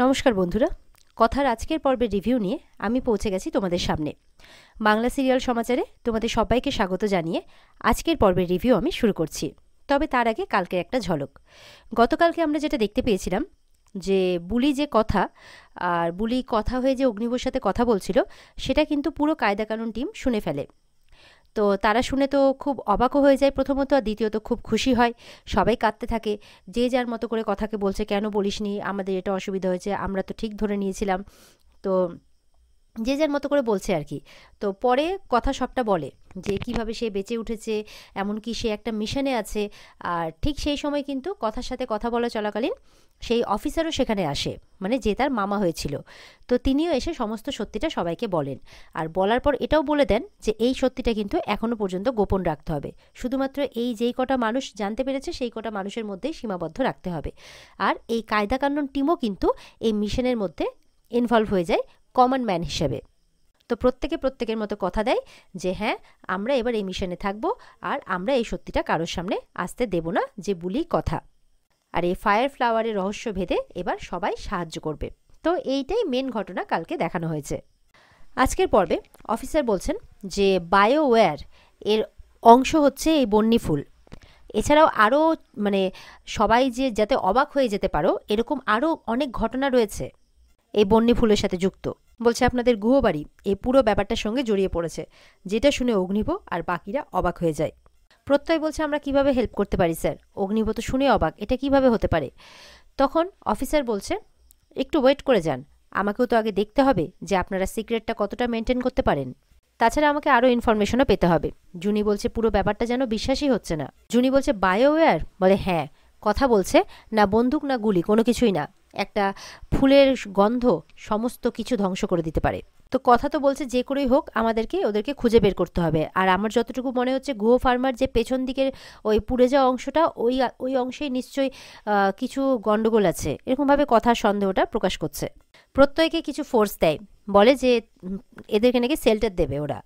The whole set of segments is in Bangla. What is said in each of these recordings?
নমস্কার বন্ধুরা, কথার আজকের পর্বের রিভিউ নিয়ে আমি পৌঁছে গেছি তোমাদের সামনে। বাংলা সিরিয়াল সমাচারে তোমাদের সবাইকে স্বাগত জানিয়ে আজকের পর্বের রিভিউ আমি শুরু করছি। তবে তার আগে কালকের একটা ঝলক। গতকালকে আমরা যেটা দেখতে পেয়েছিলাম যে বুলি যে কথা আর বুলি কথা হয়ে যে অগ্নিবর সাথে কথা বলছিল, সেটা কিন্তু পুরো কায়দা কানুন টিম শুনে ফেলে। তো তারা শুনে তো খুব অবাকও হয়ে যায় প্রথমত, আর দ্বিতীয়ত খুব খুশি হয়। সবাই কাঁদতে থাকে, যে যার মতো করে কথাকে বলছে, কেন বলিসনি, আমাদের এটা অসুবিধা হয়েছে, আমরা তো ঠিক ধরে নিয়েছিলাম। তো যে যার মতো করে বলছে আর কি। তো পরে কথা সবটা বলে যে কিভাবে সে বেঁচে উঠেছে, এমনকি সে একটা মিশনে আছে। আর ঠিক সেই সময় কিন্তু কথার সাথে কথা বলা চলাকালীন সেই অফিসারও সেখানে আসে, মানে যে তার মামা হয়েছিল। তো তিনিও এসে সমস্ত সত্যিটা সবাইকে বলেন, আর বলার পর এটাও বলে দেন যে এই সত্যিটা কিন্তু এখনও পর্যন্ত গোপন রাখতে হবে, শুধুমাত্র এই যেই কটা মানুষ জানতে পেরেছে সেই কটা মানুষের মধ্যেই সীমাবদ্ধ রাখতে হবে। আর এই কায়দা কানুন টিমও কিন্তু এই মিশনের মধ্যে ইনভলভ হয়ে যায় কমন ম্যান হিসেবে। তো প্রত্যেকে প্রত্যেকের মতো কথা দেয় যে হ্যাঁ, আমরা এবার এই মিশনে থাকবো, আর আমরা এই সত্যিটা কারোর সামনে আসতে দেব না যে বুলি কথা। আর এই ফায়ার ফ্লাওয়ারের রহস্য ভেদে এবার সবাই সাহায্য করবে। তো এইটাই মেন ঘটনা কালকে দেখানো হয়েছে। আজকের পর্বে অফিসার বলছেন যে বায়োওয়্যার এর অংশ হচ্ছে এই বন্যি ফুল। এছাড়াও আরও মানে সবাই যে যাতে অবাক হয়ে যেতে পারো এরকম আরও অনেক ঘটনা রয়েছে এই বন্যি ফুলের সাথে যুক্ত। বলছে আপনাদের গুহবাড়ি এই পুরো ব্যাপারটার সঙ্গে জড়িয়ে পড়েছে, যেটা শুনে অগ্নিভ আর বাকিরা অবাক হয়ে যায়। প্রত্যয় বলছে আমরা কিভাবে হেল্প করতে পারি স্যার। অগ্নিভ তো শুনে অবাক, এটা কিভাবে হতে পারে। তখন অফিসার বলছে একটু ওয়েট করে যান, আমাকেও তো আগে দেখতে হবে যে আপনারা সিক্রেটটা কতটা মেনটেন করতে পারেন। তাছাড়া আমাকে আরও ইনফরমেশনও পেতে হবে। জুনি বলছে পুরো ব্যাপারটা যেন বিশ্বাসই হচ্ছে না। জুনি বলছে বায়োওয়্যার, বলে হ্যাঁ, কথা বলছে না বন্দুক না গুলি, কোনো কিছুই না, একটা ফুলের গন্ধ সমস্ত কিছু ধ্বংস করে দিতে পারে। তো কথা তো বলছে যে করেই হোক আমাদেরকে ওদেরকে খুঁজে বের করতে হবে। আর আমার যতটুকু মনে হচ্ছে গুহ ফার্মার যে পেছন দিকের ওই পুড়ে যাওয়া অংশটা, ওই অংশেই নিশ্চয়ই কিছু গন্ডগোল আছে, এরকমভাবে কথার সন্দেহটা প্রকাশ করছে। প্রত্যয়কে কিছু ফোর্স দেয়, বলে যে এদেরকে নাকি শেল্টার দেবে ওরা,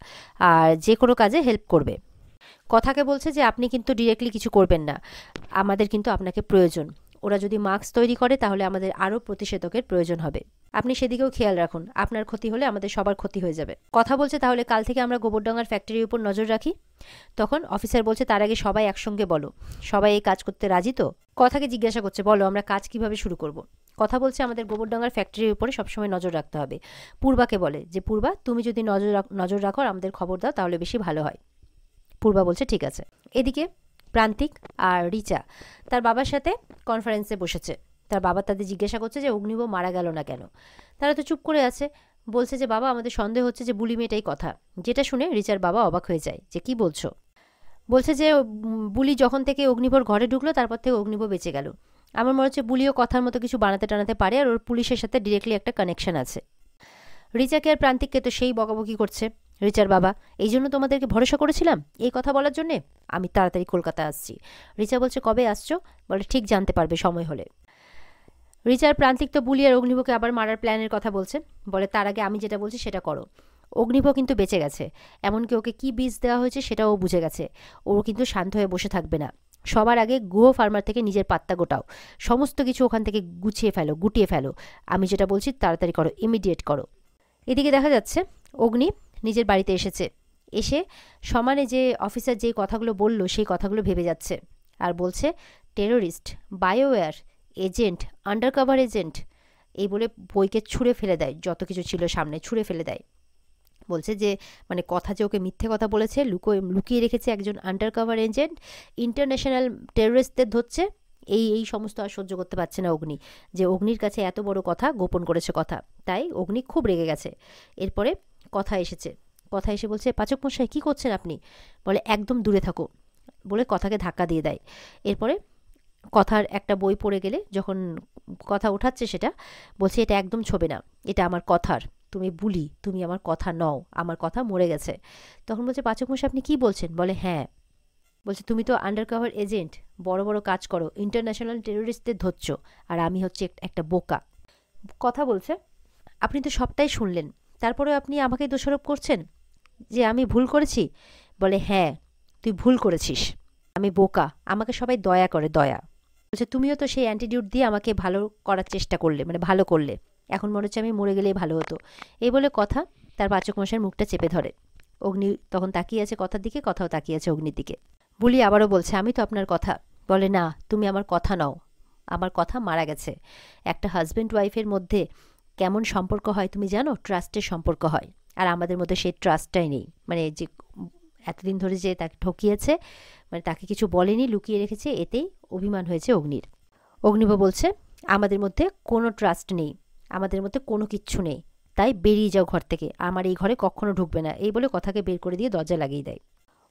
আর যে কোনো কাজে হেল্প করবে। কথাকে বলছে যে আপনি কিন্তু ডিরেক্টলি কিছু করবেন না, আমাদের কিন্তু আপনাকে প্রয়োজন। ওরা যদি মাস্ক তৈরি করে তাহলে আমাদের আরও প্রতিষেধকের প্রয়োজন হবে, আপনি সেদিকেও খেয়াল রাখুন, আপনার ক্ষতি হলে আমাদের সবার ক্ষতি হয়ে যাবে। কথা বলছে তাহলে কাল থেকে আমরা গোবরডাঙ্গার ফ্যাক্টরির উপর নজর রাখি। তখন অফিসার বলছে তার আগে সবাই একসঙ্গে বলো, সবাই এই কাজ করতে রাজি তো। কথাকে জিজ্ঞাসা করছে বলো আমরা কাজ কিভাবে শুরু করব। কথা বলছে আমাদের গোবরডাঙ্গার ফ্যাক্টরির উপরে সবসময় নজর রাখতে হবে। পূর্বাকে বলে যে পূর্বা তুমি যদি নজর রাখো আর আমাদের খবর দাও তাহলে বেশি ভালো হয়। পূর্বা বলছে ঠিক আছে। এদিকে প্রান্তিক আর রিচা তার বাবার সাথে কনফারেন্সে বসেছে। তার বাবা তাদের জিজ্ঞাসা করছে যে অগ্নিভ মারা গেল না কেন। তারা তো চুপ করে আছে। বলছে যে বাবা আমাদের সন্দেহ হচ্ছে যে বুলি মেয়েটাই কথা। যেটা শুনে রিচার বাবা অবাক হয়ে যায় যে কি বলছো। বলছে যে বুলি যখন থেকে অগ্নিভর ঘরে ঢুকলো তারপর থেকে অগ্নিভ বেঁচে গেল। আমার মনে হচ্ছে বুলিও কথার মতো কিছু বানাতে টানাতে পারে, আর ওর পুলিশের সাথে ডিরেক্টলি একটা কানেকশন আছে। রিচাকে আর প্রান্তিককে তো সেই বকাবকি করছে রিচার বাবা, এই জন্য তোমাদেরকে ভরসা করেছিলাম এই কথা বলার জন্যে, আমি তাড়াতাড়ি কলকাতা আসছি। রিচা বলছে কবে আসছো, বলে ঠিক জানতে পারবে সময় হলে। রিচার প্রান্তিক তো বুলি আর অগ্নিভকে আবার মারার প্ল্যানের কথা বলছে, বলে তার আগে আমি যেটা বলছি সেটা করো। অগ্নিভ কিন্তু বেঁচে গেছে, এমনকি ওকে কি বীজ দেওয়া হয়েছে সেটাও ও বুঝে গেছে। ও কিন্তু শান্ত হয়ে বসে থাকবে না, সবার আগে গুহ ফার্মার থেকে নিজের পাত্তা গোটাও, সমস্ত কিছু ওখান থেকে গুটিয়ে ফেলো। আমি যেটা বলছি তাড়াতাড়ি করো, ইমিডিয়েট করো। এদিকে দেখা যাচ্ছে অগ্নি নিজের বাড়িতে এসেছে, এসে সমানে যে অফিসার যে কথাগুলো বলল সেই কথাগুলো ভেবে যাচ্ছে। আর বলছে টেরোরিস্ট, বায়োওয়্যার এজেন্ট, আন্ডারকভার এজেন্ট, এই বলে বইকে ছুঁড়ে ফেলে দেয়, যত কিছু ছিল সামনে ছুঁড়ে ফেলে দেয়। বলছে যে মানে কথা যে ওকে মিথ্যে কথা বলেছে, লুকিয়ে রেখেছে একজন আন্ডারকভার এজেন্ট, ইন্টারন্যাশনাল টেরোরিস্টদের ধরছে। এই সমস্ত আর সহ্য করতে পারছে না অগ্নি, যে অগ্নির কাছে এত বড় কথা গোপন করেছে কথা। তাই অগ্নি খুব রেগে গেছে। এরপরে কথা এসেছে, কথা এসে বলছে পাচক মশাই কী করছেন আপনি। বলে একদম দূরে থাকো, বলে কথাকে ধাক্কা দিয়ে দেয়। এরপরে কথার একটা বই পড়ে গেলে যখন কথা ওঠাচ্ছে সেটা বলছে এটা একদম ছোবে না, এটা আমার কথার, তুমি বুলি, তুমি আমার কথা নও, আমার কথা মরে গেছে। তখন বলছে পাচক মশাই আপনি কি বলছেন। বলে হ্যাঁ। বলছে তুমি তো আন্ডারকভার এজেন্ট, বড় বড় কাজ করো, ইন্টারন্যাশনাল টেরোরিস্টদের ধরছ, আর আমি হচ্ছে একটা বোকা। কথা বলছে আপনি তো সবটাই শুনলেন, তারপরেও আপনি আমাকে দোষারোপ করছেন যে আমি ভুল করেছি। বলে হ্যাঁ তুই ভুল করেছিস, আমি বোকা, আমাকে সবাই দয়া করে, দয়া। বলছে তুমিও তো সেই অ্যান্টিটিউড দিয়ে আমাকে ভালো করার চেষ্টা করলে, মানে ভালো করলে। এখন মনে হচ্ছে আমি মরে গেলেই ভালো হতো। এই বলে কথা তার পাচক মশাইয়ের মুখটা চেপে ধরে। অগ্নি তখন তাকিয়ে আছে কথার দিকে, কথাও তাকিয়ে আছে অগ্নির দিকে। বুলি আবারও বলছে, আমি তো আপনার কথা। বলে, না, তুমি আমার কথা নও, আমার কথা মারা গেছে। একটা হাজব্যান্ড ওয়াইফের মধ্যে কেমন সম্পর্ক হয় তুমি জানো? ট্রাস্টের সম্পর্ক হয়। আর আমাদের মধ্যে সেই ট্রাস্টটাই নেই। মানে যে এতদিন ধরে যে তাকে ঠকিয়েছে, মানে তাকে কিছু বলেনি, লুকিয়ে রেখেছে, এতেই অভিমান হয়েছে অগ্নির। অগ্নিব বলছে, আমাদের মধ্যে কোনো ট্রাস্ট নেই, আমাদের মধ্যে কোনো কিচ্ছু নেই, তাই বেরিয়ে যাও ঘর থেকে, আমার এই ঘরে কখনো ঢুকবে না। এই বলে কথাকে বের করে দিয়ে দরজা লাগিয়ে দেয়।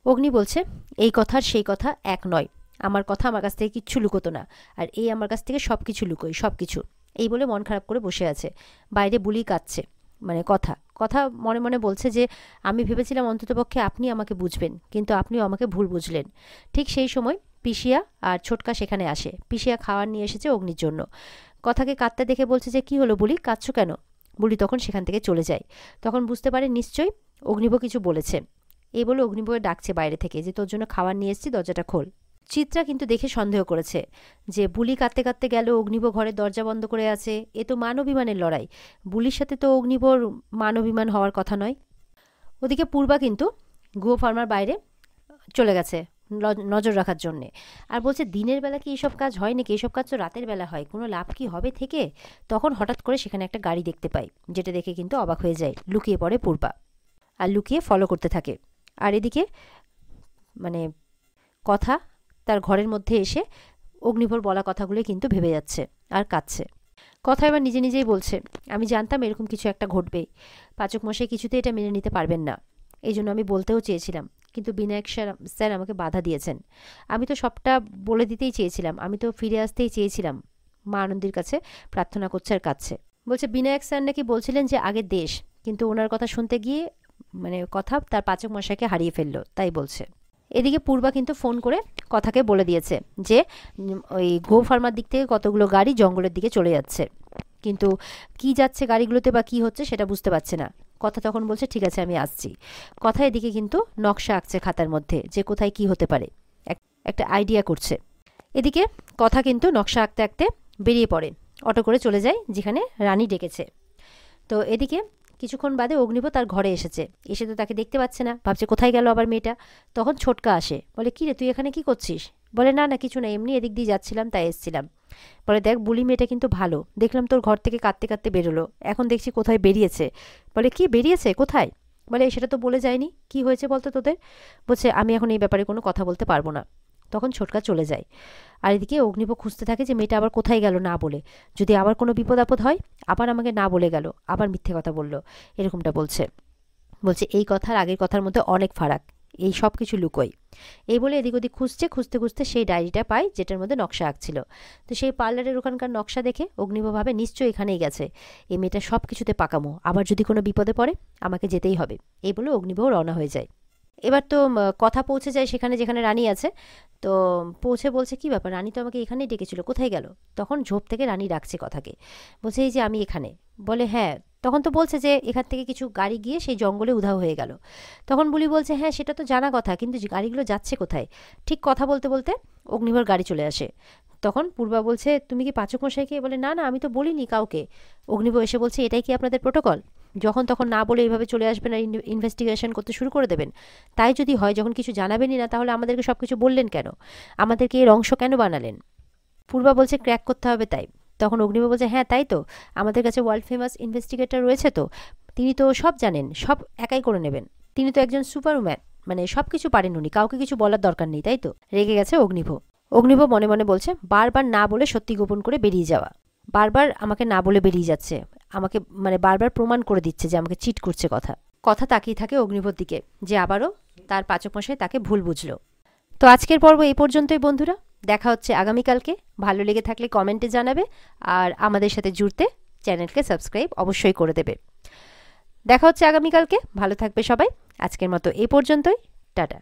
অগ্নি বলছে, এই কথা আর সেই কথা এক নয়, আমার কথা আমার কাছ থেকে কিচ্ছু লুকোতো না, আর এই আমার কাছ থেকে সব কিছু লুকোয়, সব কিছু। এই বলে মন খারাপ করে বসে আছে। বাইরে বুলি কাঁদছে, মানে কথা কথা মনে মনে বলছে যে আমি ভেবেছিলাম অন্ততপক্ষে আপনি আমাকে বুঝবেন, কিন্তু আপনিও আমাকে ভুল বুঝলেন। ঠিক সেই সময় পিসিয়া আর ছোটকা সেখানে আসে। পিসিয়া খাবার নিয়ে এসেছে অগ্নির জন্য। কথাকে কাঁদতে দেখে বলছে যে কি হলো বুলি, কাঁদছো কেন? বুলি তখন সেখান থেকে চলে যায়। তখন বুঝতে পারে নিশ্চয়ই অগ্নিব কিছু বলেছে। এই বলে অগ্নিবকে ডাকছে বাইরে থেকে যে তোর জন্য খাবার নিয়ে এসেছি, দরজাটা খোল। চিত্রা কিন্তু দেখে সন্দেহ করেছে যে বুলি কাঁদতে কাঁদতে গেল, অগ্নিব ঘরের দরজা বন্ধ করে আছে, এ তো মান অভিমানের লড়াই। বুলির সাথে তো অগ্নিবর মান অভিমান হওয়ার কথা নয়। ওদিকে পূর্বা কিন্তু গো ফার্মার বাইরে চলে গেছে নজর রাখার জন্যে। আর বলছে দিনের বেলা কি এইসব কাজ হয় নাকি? এইসব কাজ তো রাতের বেলা হয়, কোনো লাভ কি হবে থেকে? তখন হঠাৎ করে সেখানে একটা গাড়ি দেখতে পাই, যেটা দেখে কিন্তু অবাক হয়ে যায়। লুকিয়ে পড়ে পূর্বা আর লুকিয়ে ফলো করতে থাকে। আর এদিকে মানে কথা তার ঘরের মধ্যে এসে অগ্নিভর বলা কথাগুলো কিন্তু ভেবে যাচ্ছে আর কাঁদছে। কথা এবার নিজে নিজেই বলছে, আমি জানতাম এরকম কিছু একটা ঘটবেই। পাচক মশাই কিছুতে এটা মেনে নিতে পারবেন না, এই জন্য আমি বলতেও চেয়েছিলাম, কিন্তু বিনায়ক স্যার আমাকে বাধা দিয়েছেন। আমি তো সবটা বলে দিতেই চেয়েছিলাম, আমি তো ফিরে আসতেই চেয়েছিলাম। মা আনন্দের কাছে প্রার্থনা করছে আর কাঁদছে। বলছে বিনায়ক স্যার নাকি বলছিলেন যে আগে দেশ, কিন্তু ওনার কথা শুনতে গিয়ে মানে কথা তার পাচক মশাইকে হারিয়ে ফেললো, তাই বলছে। এদিকে পূর্বা কিন্তু ফোন করে কথাকে বলে দিয়েছে যে ওই গো ফার্মার দিক থেকে কতগুলো গাড়ি জঙ্গলের দিকে চলে যাচ্ছে, কিন্তু কি যাচ্ছে গাড়িগুলোতে বা কি হচ্ছে সেটা বুঝতে পারছে না। কথা তখন বলছে ঠিক আছে আমি আসছি। কথা এদিকে কিন্তু নকশা আঁকছে খাতার মধ্যে যে কোথায় কি হতে পারে, একটা আইডিয়া করছে। এদিকে কথা কিন্তু নকশা আঁকতে আঁকতে বেরিয়ে পড়ে, অটো করে চলে যায় যেখানে রানী ডেকেছে। তো এদিকে কিছুক্ষণ বাদে অগ্নিব তার ঘরে এসেছে। এসে তো তাকে দেখতে পাচ্ছে না, ভাবছে কোথায় গেল আবার মেয়েটা। তখন ছোটকা আসে, বলে কি রে তুই এখানে কি করছিস? বলে না না কিছু না, এমনি এদিক দিয়ে যাচ্ছিলাম তাই এসছিলাম। বলে দেখ বুলি মেয়েটা কিন্তু ভালো, দেখলাম তোর ঘর থেকে কাঁদতে কাঁদতে বেরোলো, এখন দেখছি কোথায় বেরিয়েছে। বলে কি বেরিয়েছে কোথায়? বলে সেটা তো বলে যায়নি, কি হয়েছে বলতো তোদের? বলছে আমি এখন এই ব্যাপারে কোনো কথা বলতে পারবো না। তখন ছোটকা চলে যায়। আর এদিকে অগ্নিব খুঁজতে থাকে যে মেয়েটা আবার কোথায় গেল না বলে, যদি আবার কোনো বিপদ আপদ হয়, আবার আমাকে না বলে গেল, আবার মিথ্যে কথা বলল, এরকমটা বলছে। বলছে এই কথার আগের কথার মধ্যে অনেক ফারাক, এই সব কিছু লুকোই। এই বলে এদিক ওদিক খুঁজছে, খুঁজতে খুঁজতে সেই ডায়েরিটা পায় যেটার মধ্যে নকশা আঁকছিল। তো সেই পার্লারের ওখানকার নকশা দেখে অগ্নিব ভাবে নিশ্চয়ই এখানেই গেছে, এই মেয়েটা সব কিছুতে পাকামো, আবার যদি কোনো বিপদে পড়ে আমাকে যেতেই হবে। এই বলে অগ্নিবও রওনা হয়ে যায়। এবার তো কথা পৌঁছে যায় সেখানে যেখানে রানী আছে। তো পৌঁছে বলছে কি ব্যাপার, রানী তো আমাকে এখানেই ডেকেছিল, কোথায় গেল? তখন ঝোপ থেকে রানী ডাকছে কথাকে, বলছে এই যে আমি এখানে। বলে হ্যাঁ, তখন তো বলছে যে এখান থেকে কিছু গাড়ি গিয়ে সেই জঙ্গলে উধাও হয়ে গেল। তখন বুলি বলছে হ্যাঁ সেটা তো জানা কথা, কিন্তু গাড়িগুলো যাচ্ছে কোথায়? ঠিক কথা বলতে বলতে অগ্নিভর গাড়ি চলে আসে। তখন পূর্বা বলছে তুমি কি পাচক মশাইকে? বলে না না আমি তো বলিনি কাউকে। অগ্নিভ এসে বলছে এটাই কি আপনাদের প্রোটোকল? যখন তখন না বলে এইভাবে চলে আসবেন আর ইনভেস্টিগেশন করতে শুরু করে দেবেন? তাই যদি হয়, যখন কিছু জানাবেনই না তাহলে আমাদেরকে সব কিছু বললেন কেন? আমাদেরকে এর অংশ কেন বানালেন? পূর্বা বলছে ক্র্যাক করতে হবে তাই। তখন অগ্নিভ বলছে হ্যাঁ তাই তো, আমাদের কাছে ওয়ার্ল্ড ফেমাস ইনভেস্টিগেটর রয়েছে, তো তিনি তো সব জানেন, সব একাই করে নেবেন। তিনি তো একজন সুপারম্যান, মানে সব কিছু পারেন উনি, কাউকে কিছু বলার দরকার নেই, তাই তো? রেগে গেছে অগ্নিভ। অগ্নিভ মনে মনে বলছে বারবার না বলে সত্যি গোপন করে বেরিয়ে যাওয়া, বারবার আমাকে না বলে বেরিয়ে যাচ্ছে, আমাকে মানে বারবার প্রমাণ করে দিচ্ছে যে আমাকে চিট করছে। কথা কথা তাকিয়ে থাকে অগ্নিভর দিকে যে আবারও তার পাচক মশাই তাকে ভুল বুঝলো। তো আজকের পর্ব এই পর্যন্তই বন্ধুরা, দেখা হচ্ছে আগামীকালকে। ভালো লেগে থাকলে কমেন্টে জানাবে, আর আমাদের সাথে জুড়তে চ্যানেলকে সাবস্ক্রাইব অবশ্যই করে দেবে। দেখা হচ্ছে আগামীকালকে, ভালো থাকবে সবাই। আজকের মতো এই পর্যন্তই, টাটা।